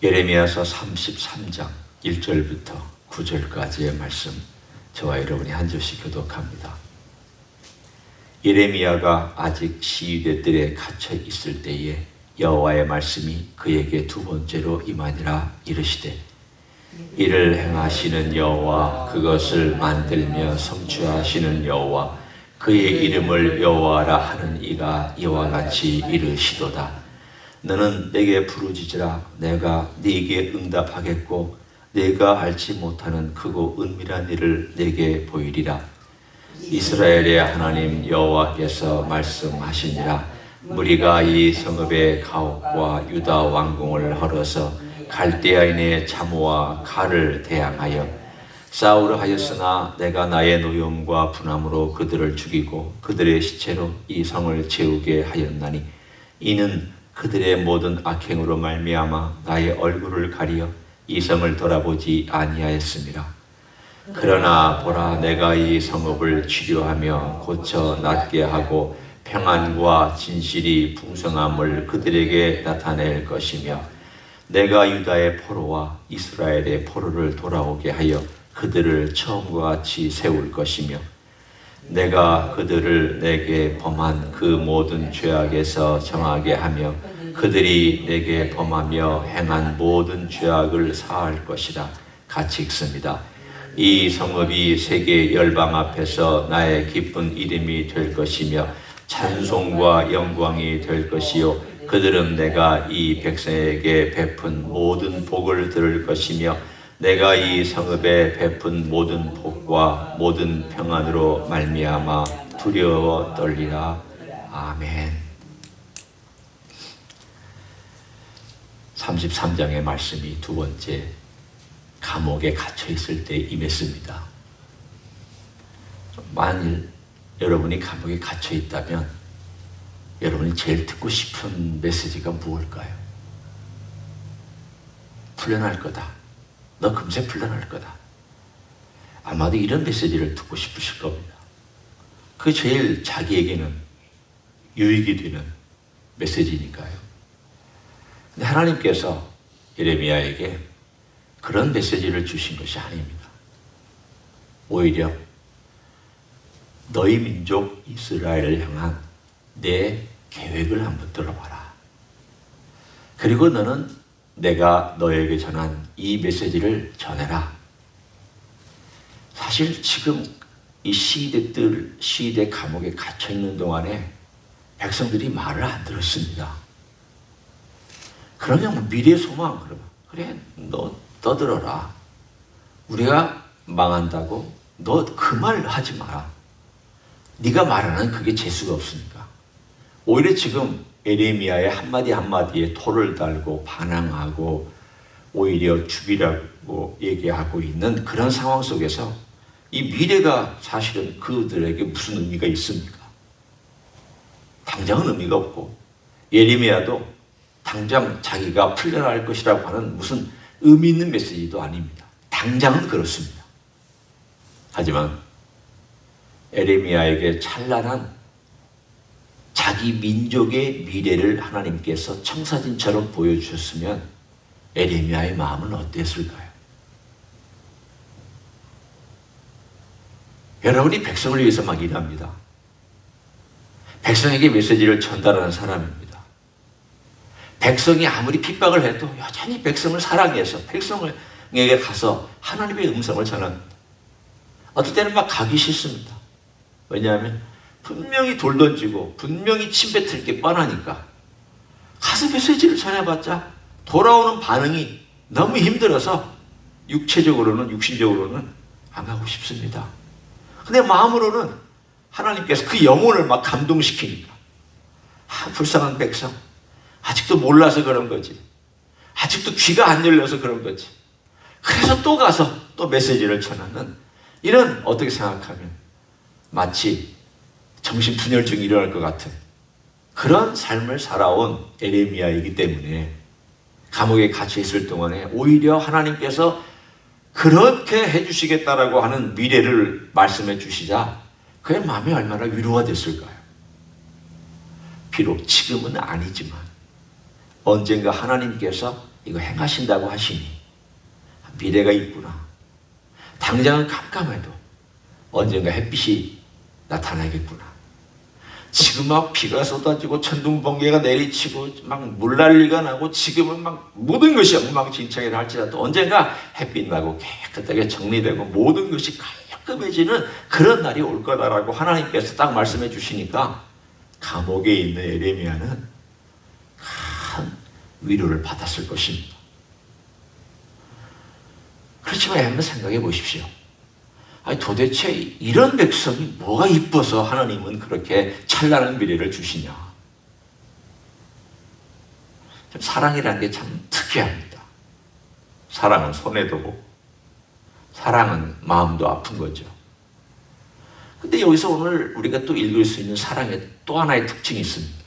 예레미야서 33장 1절부터 9절까지의 말씀, 저와 여러분이 한 절씩 교독합니다. 예레미야가 아직 시위대 뜰에 갇혀 있을 때에 여호와의 말씀이 그에게 두 번째로 임하니라. 이르시되, 이를 행하시는 여호와, 그것을 만들며 성취하시는 여호와, 그의 이름을 여호와라 하는 이가 이와 같이 이르시도다. 너는 내게 부르짖으라. 내가 네게 응답하겠고 내가 알지 못하는 크고 은밀한 일을 내게 보이리라. 이스라엘의 하나님 여호와께서 말씀하시니라. 무리가 이 성읍의 가옥과 유다 왕궁을 헐어서 갈대아인의 잠오와 칼을 대항하여 싸우려 하였으나 내가 나의 노염과 분함으로 그들을 죽이고 그들의 시체로 이 성을 채우게 하였나니, 이는 그들의 모든 악행으로 말미암아 나의 얼굴을 가리어 이 성을 돌아보지 아니하였음이라. 그러나 보라, 내가 이 성읍을 치료하며 고쳐 낫게 하고 평안과 진실이 풍성함을 그들에게 나타낼 것이며, 내가 유다의 포로와 이스라엘의 포로를 돌아오게 하여 그들을 처음과 같이 세울 것이며, 내가 그들을 내게 범한 그 모든 죄악에서 정하게 하며 그들이 내게 범하며 행한 모든 죄악을 사할 것이라. 같이 읽습니다. 이 성읍이 세계 열방 앞에서 나의 기쁜 이름이 될 것이며 찬송과 영광이 될 것이요, 그들은 내가 이 백성에게 베푼 모든 복을 들을 것이며 내가 이 성읍에 베푼 모든 복과 모든 평안으로 말미암아 두려워 떨리라. 아멘. 33장의 말씀이 두 번째, 감옥에 갇혀 있을 때 임했습니다. 만일 여러분이 감옥에 갇혀 있다면 여러분이 제일 듣고 싶은 메시지가 무엇일까요? 풀려날 거다. 너 금세 풀려날 거다. 아마도 이런 메시지를 듣고 싶으실 겁니다. 그게 제일 자기에게는 유익이 되는 메시지니까요. 근데 하나님께서 예레미야에게 그런 메시지를 주신 것이 아닙니다. 오히려 너희 민족 이스라엘을 향한 내 계획을 한번 들어봐라. 그리고 너는 내가 너에게 전한 이 메시지를 전해라. 사실 지금 이 시위대 감옥에 갇혀 있는 동안에 백성들이 말을 안 들었습니다. 그러면 미래 소망, 그래 너 떠들어라. 우리가 망한다고 너 그 말 하지 마라. 네가 말하는 그게 재수가 없으니까. 오히려 지금 예레미야의 한마디 한마디에 토를 달고 반항하고 오히려 죽이라고 얘기하고 있는 그런 상황 속에서 이 미래가 사실은 그들에게 무슨 의미가 있습니까? 당장은 의미가 없고, 예레미야도 당장 자기가 풀려날 것이라고 하는 무슨 의미 있는 메시지도 아닙니다. 당장은 그렇습니다. 하지만 예레미야에게 찬란한 자기 민족의 미래를 하나님께서 청사진처럼 보여주셨으면 예레미야의 마음은 어땠을까요? 여러분이 백성을 위해서 막 일합니다. 백성에게 메시지를 전달하는 사람입니다. 백성이 아무리 핍박을 해도 여전히 백성을 사랑해서 백성에게 가서 하나님의 음성을 전합니다. 어떨 때는 막 가기 싫습니다. 왜냐하면 분명히 돌 던지고 분명히 침 뱉을 게 뻔하니까 가서 메시지를 전해봤자 돌아오는 반응이 너무 힘들어서 육신적으로는 안 가고 싶습니다. 근데 마음으로는 하나님께서 그 영혼을 막 감동시키니까, 불쌍한 백성, 아직도 몰라서 그런 거지, 아직도 귀가 안 열려서 그런 거지. 그래서 또 가서 또 메시지를 전하는, 이런, 어떻게 생각하면 마치 정신분열증이 일어날 것 같은 그런 삶을 살아온 예레미야이기 때문에 감옥에 갇혀 있을 동안에 오히려 하나님께서 그렇게 해주시겠다라고 하는 미래를 말씀해 주시자 그의 마음이 얼마나 위로가 됐을까요? 비록 지금은 아니지만 언젠가 하나님께서 이거 행하신다고 하시니 미래가 있구나. 당장은 깜깜해도 언젠가 햇빛이 나타나겠구나. 지금 막 비가 쏟아지고 천둥번개가 내리치고 막 물난리가 나고 지금은 막 모든 것이 엉망진창이라 할지라도 언젠가 햇빛 나고 깨끗하게 정리되고 모든 것이 깔끔해지는 그런 날이 올 거다라고 하나님께서 딱 말씀해 주시니까 감옥에 있는 예레미야는 큰 위로를 받았을 것입니다. 그렇지만 한번 생각해 보십시오. 아니 도대체 이런 백성이 뭐가 이뻐서 하나님은 그렇게 찬란한 미래를 주시냐. 참 사랑이라는 게 참 특이합니다. 사랑은 손해도 사랑은 마음도 아픈 거죠. 근데 여기서 오늘 우리가 또 읽을 수 있는 사랑의 또 하나의 특징이 있습니다.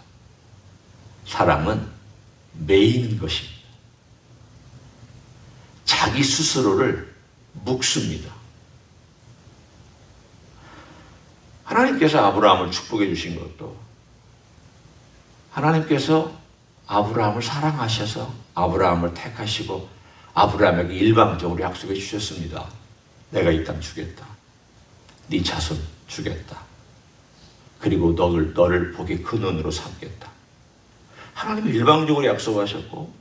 사랑은 매이는 것입니다. 자기 스스로를 묵습니다. 하나님께서 아브라함을 축복해 주신 것도 하나님께서 아브라함을 사랑하셔서 아브라함을 택하시고 아브라함에게 일방적으로 약속해 주셨습니다. 내가 이 땅 주겠다. 네 자손 주겠다. 그리고 너를 복의 근원으로 삼겠다. 하나님이 일방적으로 약속하셨고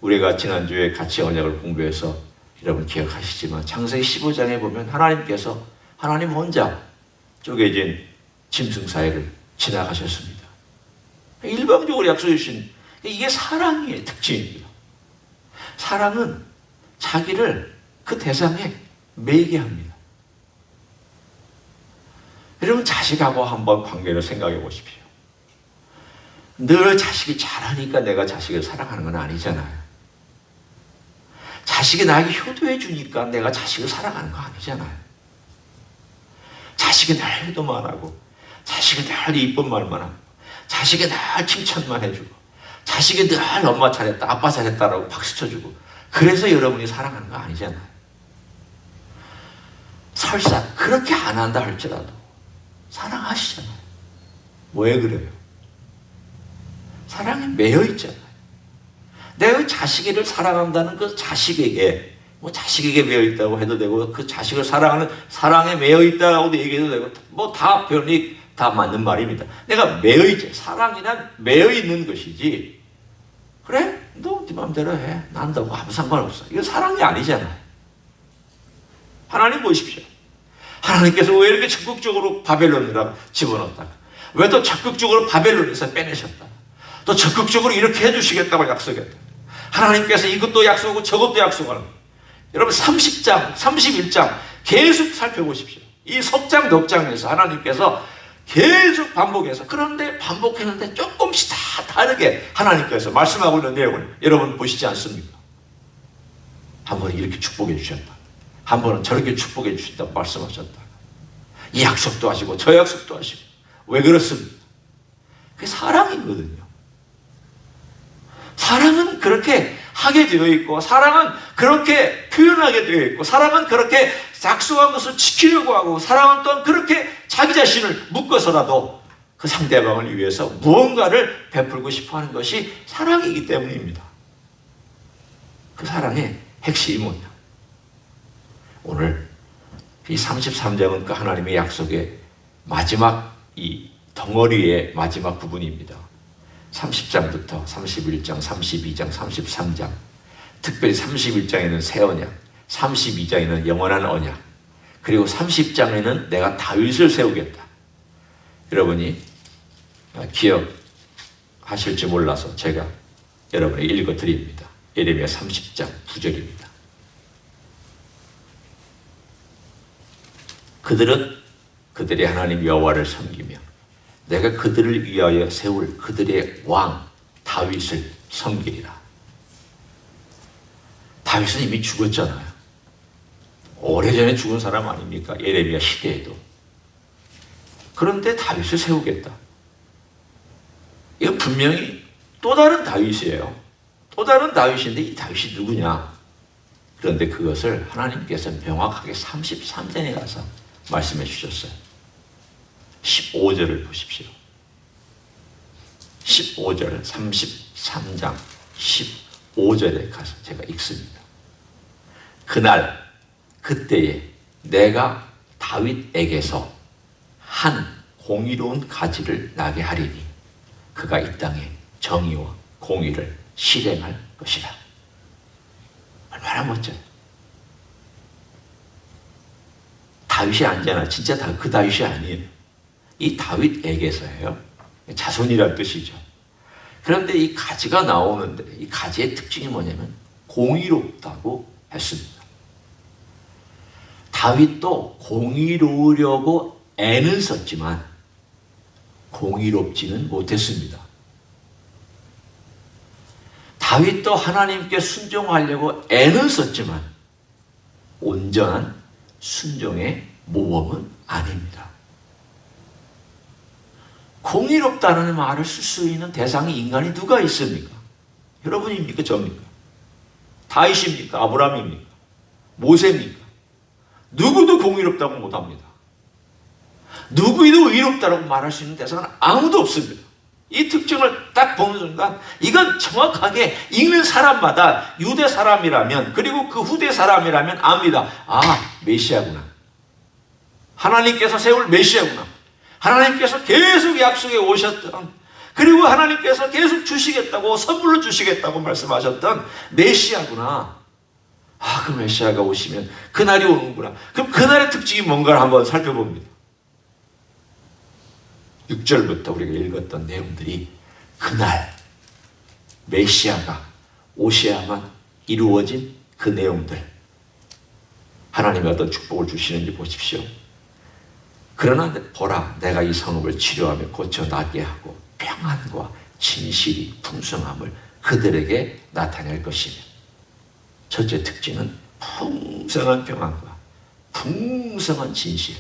우리가 지난주에 같이 언약을 공부해서 여러분 기억하시지만 창세기 15장에 보면 하나님께서 하나님 혼자 쪼개진 짐승 사이를 지나가셨습니다. 일방적으로 약속해 주신 이게 사랑의 특징입니다. 사랑은 자기를 그 대상에 매이게 합니다. 여러분 자식하고 한번 관계를 생각해 보십시오. 늘 자식이 잘하니까 내가 자식을 사랑하는 건 아니잖아요. 자식이 나에게 효도해 주니까 내가 자식을 사랑하는 거 아니잖아요. 자식이 날 효도만 하고 자식이 날 이쁜 말만 하고 자식이 날 칭찬만 해주고 자식이 늘 엄마 잘했다 아빠 잘했다라고 박수 쳐주고 그래서 여러분이 사랑하는 거 아니잖아요. 설사 그렇게 안 한다 할지라도 사랑하시잖아요. 왜 그래요? 사랑에 매여 있잖아요. 내가 자식을 사랑한다는 그 자식에게 자식에게 매여 있다고 해도 되고 그 자식을 사랑하는 사랑에 매여 있다고도 얘기해도 되고 다 표현이 다 맞는 말입니다. 내가 매여 있지. 사랑이란 매여 있는 것이지. 그래? 너 네 마음대로 해. 난 너하고 아무 상관없어. 이거 사랑이 아니잖아요. 하나님 보십시오. 하나님께서 왜 이렇게 적극적으로 바벨론이라 집어넣었다? 왜 또 적극적으로 바벨론에서 빼내셨다? 또 적극적으로 이렇게 해주시겠다고 약속했다. 하나님께서 이것도 약속하고 저것도 약속하는 거예요. 여러분 30장, 31장 계속 살펴보십시오. 이 석장, 넉장에서 하나님께서 계속 반복해서 그런데 반복했는데 조금씩 다 다르게 하나님께서 말씀하고 있는 내용을 여러분 보시지 않습니까? 한 번은 이렇게 축복해 주셨다. 한 번은 저렇게 축복해 주신다고 말씀하셨다. 이 약속도 하시고 저 약속도 하시고 왜 그렇습니까? 그게 사랑이거든요. 사랑은 그렇게 하게 되어 있고 사랑은 그렇게 표현하게 되어 있고 사랑은 그렇게 약속한 것을 지키려고 하고 사랑은 또한 그렇게 자기 자신을 묶어서라도 그 상대방을 위해서 무언가를 베풀고 싶어하는 것이 사랑이기 때문입니다. 그 사랑의 핵심이 뭐냐? 오늘 이 33장은 그 하나님의 약속의 마지막 이 덩어리의 마지막 부분입니다. 30장부터 31장, 32장, 33장 특별히 31장에는 새 언약, 32장에는 영원한 언약 그리고 30장에는 내가 다윗을 세우겠다. 여러분이 기억하실지 몰라서 제가 여러분에게 읽어드립니다. 예레미야 30장 9절입니다. 그들은 그들의 하나님 여호와를 섬기며 내가 그들을 위하여 세울 그들의 왕 다윗을 섬기리라. 다윗은 이미 죽었잖아요. 오래전에 죽은 사람 아닙니까? 예레미야 시대에도. 그런데 다윗을 세우겠다. 이건 분명히 또 다른 다윗이에요. 또 다른 다윗인데 이 다윗이 누구냐? 그런데 그것을 하나님께서 명확하게 33장에 가서 말씀해 주셨어요. 15절을 보십시오. 15절 33장 5절에 가서 제가 읽습니다. 그날 그때에 내가 다윗에게서 한 공의로운 가지를 나게 하리니 그가 이 땅에 정의와 공의를 실행할 것이라. 얼마나 멋져요. 다윗이 아니잖아. 진짜 그 다윗이 아니에요. 이 다윗에게서예요. 자손이란 뜻이죠. 그런데 이 가지가 나오는데 이 가지의 특징이 뭐냐면 공의롭다고 했습니다. 다윗도 공의로우려고 애는 썼지만 공의롭지는 못했습니다. 다윗도 하나님께 순종하려고 애는 썼지만 온전한 순종의 모범은 아닙니다. 공의롭다는 말을 쓸 수 있는 대상이 인간이 누가 있습니까? 여러분입니까? 저입니까? 다윗입니까? 아브라함입니까? 모세입니까? 누구도 공의롭다고 못합니다. 누구도 의롭다고 말할 수 있는 대상은 아무도 없습니다. 이 특징을 딱 보는 순간 이건 정확하게 읽는 사람마다 유대 사람이라면 그리고 그 후대 사람이라면 압니다. 아, 메시아구나. 하나님께서 세울 메시아구나. 하나님께서 계속 약속해 오셨던 그리고 하나님께서 계속 주시겠다고 선물로 주시겠다고 말씀하셨던 메시아구나. 아, 그 메시아가 오시면 그날이 오는구나. 그럼 그날의 특징이 뭔가를 한번 살펴봅니다. 6절부터 우리가 읽었던 내용들이 그날 메시아가 오셔야만 이루어진 그 내용들. 하나님이 어떤 축복을 주시는지 보십시오. 그러나 보라, 내가 이 성읍을 치료하며 고쳐 낫게 하고 평안과 진실이 풍성함을 그들에게 나타낼 것이며. 첫째 특징은 풍성한 평안과 풍성한 진실.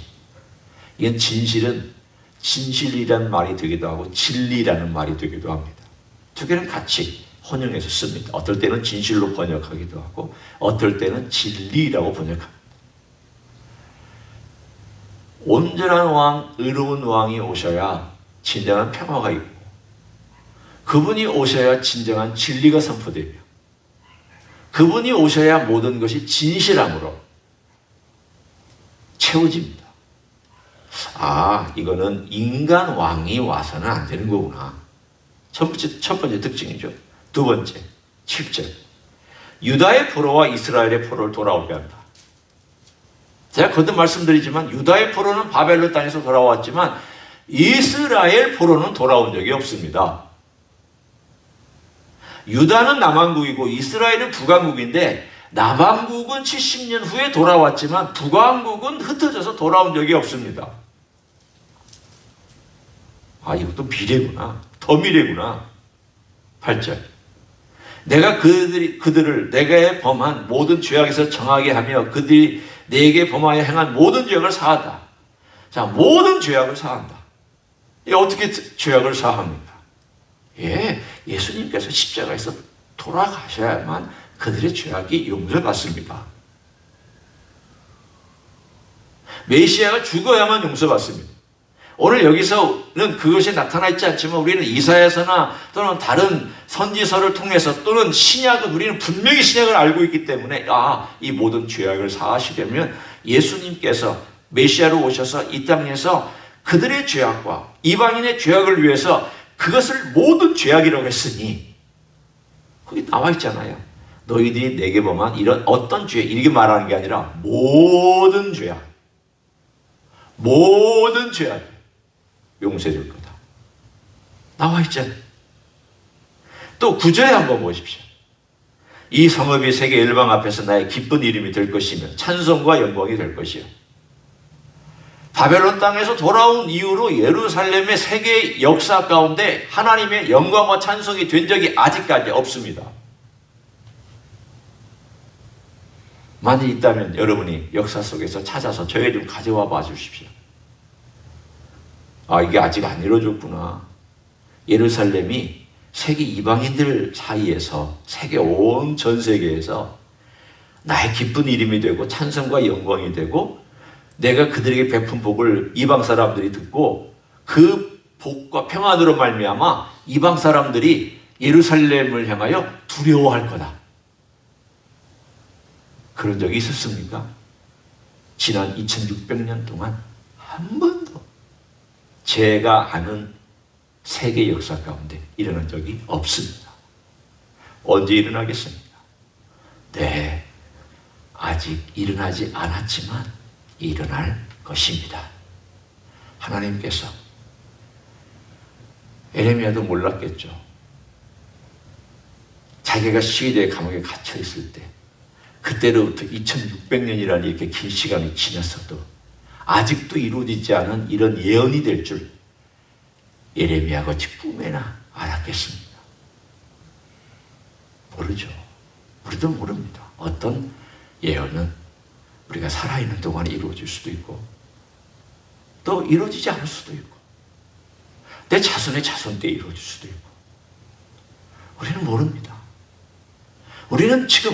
이건 진실이라는 말이 되기도 하고 진리라는 말이 되기도 합니다. 두 개는 같이 혼용해서 씁니다. 어떨 때는 진실로 번역하기도 하고 어떨 때는 진리라고 번역합니다. 온전한 왕, 의로운 왕이 오셔야 진정한 평화가 있고 그분이 오셔야 진정한 진리가 선포되며 그분이 오셔야 모든 것이 진실함으로 채워집니다. 아, 이거는 인간 왕이 와서는 안 되는 거구나. 첫 번째 특징이죠. 두 번째, 7절. 유다의 포로와 이스라엘의 포로를 돌아오게 한다. 제가 거듭 말씀드리지만 유다의 포로는 바벨론 땅에서 돌아왔지만 이스라엘 포로는 돌아온 적이 없습니다. 유다는 남왕국이고 이스라엘은 북왕국인데 남왕국은 70년 후에 돌아왔지만 북왕국은 흩어져서 돌아온 적이 없습니다. 아, 이것도 미래구나. 더 미래구나. 8절. 내가 그들을 내가 범한 모든 죄악에서 정하게 하며 그들이 내게 범하여 행한 모든 죄악을 사한다. 자, 모든 죄악을 사한다. 이 어떻게 죄악을 사합니까? 예, 예수님께서 십자가에서 돌아가셔야만 그들의 죄악이 용서받습니다. 메시아가 죽어야만 용서받습니다. 오늘 여기서는 그것이 나타나 있지 않지만 우리는 이사야서나 또는 다른 선지서를 통해서 또는 신약은 우리는 분명히 신약을 알고 있기 때문에 이 모든 죄악을 사하시려면 예수님께서 메시아로 오셔서 이 땅에서 그들의 죄악과 이방인의 죄악을 위해서 그것을 모든 죄악이라고 했으니 거기 나와 있잖아요. 너희들이 내게 범한 이런 어떤 죄, 이렇게 말하는 게 아니라 모든 죄악, 모든 죄악 용서해 줄 거다. 나와 있잖아요. 또 9절에 한번 보십시오. 이 성읍이 세계 열방 앞에서 나의 기쁜 이름이 될 것이며 찬송과 영광이 될 것이요. 바벨론 땅에서 돌아온 이후로 예루살렘의 세계 역사 가운데 하나님의 영광과 찬송이 된 적이 아직까지 없습니다. 만약 있다면 여러분이 역사 속에서 찾아서 저에게 좀 가져와 봐 주십시오. 아, 이게 아직 안 이루어졌구나. 예루살렘이 세계 이방인들 사이에서 세계 온 전 세계에서 나의 기쁜 이름이 되고 찬송과 영광이 되고 내가 그들에게 베푼 복을 이방 사람들이 듣고 그 복과 평안으로 말미암아 이방 사람들이 예루살렘을 향하여 두려워할 거다. 그런 적이 있었습니까? 지난 2600년 동안 한 번도 제가 아는 세계 역사 가운데 일어난 적이 없습니다. 언제 일어나겠습니까? 네, 아직 일어나지 않았지만 일어날 것입니다. 하나님께서, 에레미야도 몰랐겠죠. 자기가 시위대 감옥에 갇혀 있을 때, 그때로부터 2600년이라는 이렇게 긴 시간이 지났어도 아직도 이루어지지 않은 이런 예언이 될 줄 예레미야가 어찌 꿈에나 알았겠습니까? 모르죠. 우리도 모릅니다. 어떤 예언은 우리가 살아있는 동안에 이루어질 수도 있고 또 이루어지지 않을 수도 있고 내 자손의 자손 때 이루어질 수도 있고 우리는 모릅니다. 우리는 지금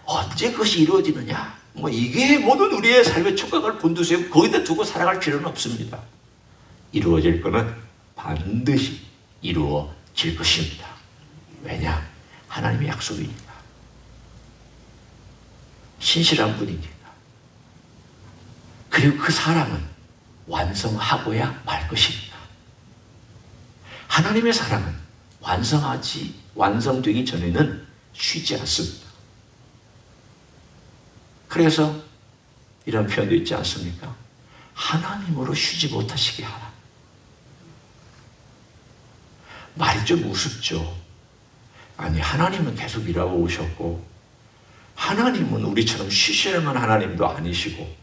언제 그것이 이루어지느냐, 이게 모든 우리의 삶의 촉각을 곤두세우고 거기다 두고 살아갈 필요는 없습니다. 이루어질 것은 반드시 이루어질 것입니다. 왜냐? 하나님의 약속이니까. 신실한 분이니까. 그리고 그 사랑은 완성하고야 말 것입니다. 하나님의 사랑은 완성되기 전에는 쉬지 않습니다. 그래서 이런 표현도 있지 않습니까? 하나님으로 쉬지 못하시게 하라. 말이 좀 우습죠. 아니, 하나님은 계속 일하고 오셨고 하나님은 우리처럼 쉬셔야만 하나님도 아니시고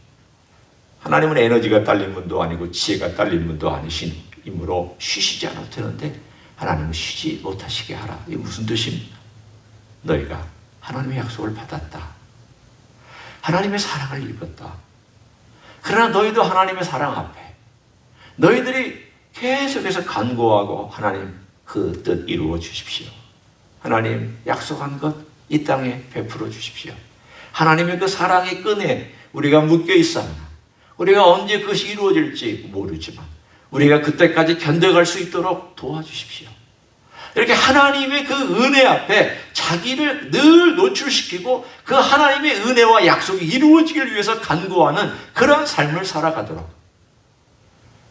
하나님은 에너지가 딸린 분도 아니고 지혜가 딸린 분도 아니시므로 쉬시지 않아도 되는데 하나님은 쉬지 못하시게 하라. 이게 무슨 뜻입니까? 너희가 하나님의 약속을 받았다. 하나님의 사랑을 입었다. 그러나 너희도 하나님의 사랑 앞에 너희들이 계속해서 간구하고 하나님 그 뜻 이루어 주십시오. 하나님 약속한 것 이 땅에 베풀어 주십시오. 하나님의 그 사랑의 끈에 우리가 묶여 있습니다. 우리가 언제 그것이 이루어질지 모르지만 우리가 그때까지 견뎌갈 수 있도록 도와주십시오. 이렇게 하나님의 그 은혜 앞에 자기를 늘 노출시키고 그 하나님의 은혜와 약속이 이루어지길 위해서 간구하는 그런 삶을 살아가도록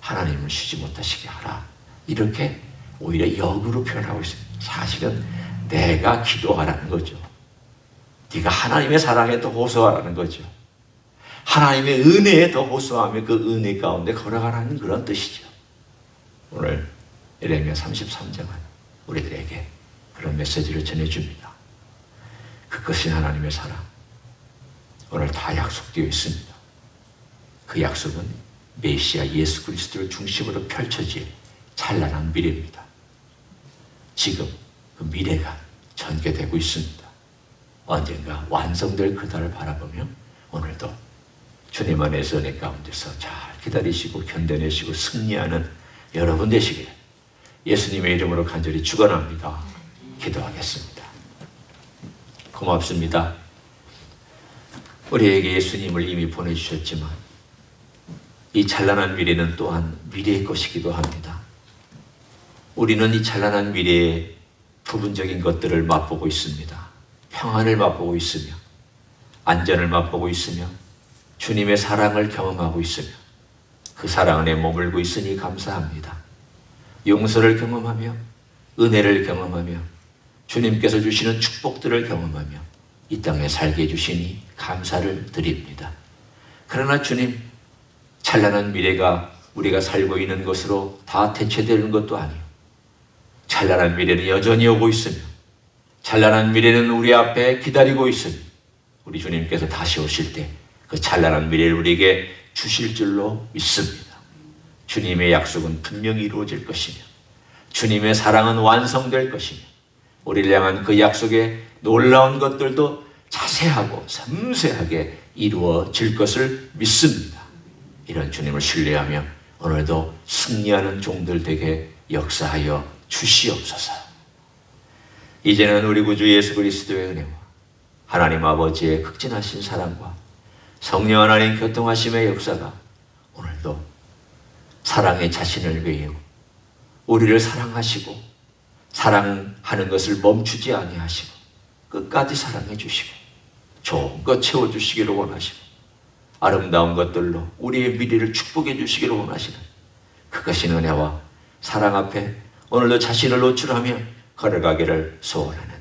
하나님을 쉬지 못하시게 하라. 이렇게 오히려 역으로 표현하고 있습니다. 사실은 내가 기도하라는 거죠. 네가 하나님의 사랑에 더 호소하라는 거죠. 하나님의 은혜에 더 호소하며 그 은혜 가운데 걸어가라는 그런 뜻이죠. 오늘 예레미야 33장은 우리들에게 그런 메시지를 전해줍니다. 그것이 하나님의 사랑. 오늘 다 약속되어 있습니다. 그 약속은 메시아 예수 그리스도를 중심으로 펼쳐질 찬란한 미래입니다. 지금 그 미래가 전개되고 있습니다. 언젠가 완성될 그날을 바라보며 오늘도 주님 안에서 은혜 가운데서 잘 기다리시고 견뎌내시고 승리하는 여러분 되시길 예수님의 이름으로 간절히 축원합니다. 기도하겠습니다. 고맙습니다. 우리에게 예수님을 이미 보내주셨지만 이 찬란한 미래는 또한 미래의 것이기도 합니다. 우리는 이 찬란한 미래의 부분적인 것들을 맛보고 있습니다. 평안을 맛보고 있으며 안전을 맛보고 있으며 주님의 사랑을 경험하고 있으며 그 사랑 안에 머물고 있으니 감사합니다. 용서를 경험하며 은혜를 경험하며 주님께서 주시는 축복들을 경험하며 이 땅에 살게 해주시니 감사를 드립니다. 그러나 주님, 찬란한 미래가 우리가 살고 있는 것으로 다 대체되는 것도 아니요. 찬란한 미래는 여전히 오고 있으며 찬란한 미래는 우리 앞에 기다리고 있으며 우리 주님께서 다시 오실 때 그 찬란한 미래를 우리에게 주실 줄로 믿습니다. 주님의 약속은 분명히 이루어질 것이며 주님의 사랑은 완성될 것이며 우리를 향한 그 약속의 놀라운 것들도 자세하고 섬세하게 이루어질 것을 믿습니다. 이런 주님을 신뢰하며 오늘도 승리하는 종들 되게 역사하여 주시옵소서. 이제는 우리 구주 예수 그리스도의 은혜와 하나님 아버지의 극진하신 사랑과 성령 하나님 교통하심의 역사가 오늘도 사랑의 자신을 외우고 우리를 사랑하시고 사랑하는 것을 멈추지 아니하시고 끝까지 사랑해 주시고 좋은 것 채워주시기를 원하시고 아름다운 것들로 우리의 미래를 축복해 주시기를 원하시는 그것이 은혜와 사랑 앞에 오늘도 자신을 노출하며 걸어가기를 소원하는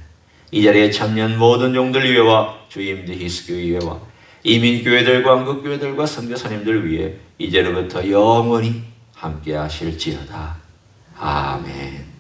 이 자리에 참여한 모든 종들 위에와 주임제 히스교회 위에와 이민교회들과 한국교회들과 선교사님들 위해 이제로부터 영원히 함께 하실지어다. 아멘.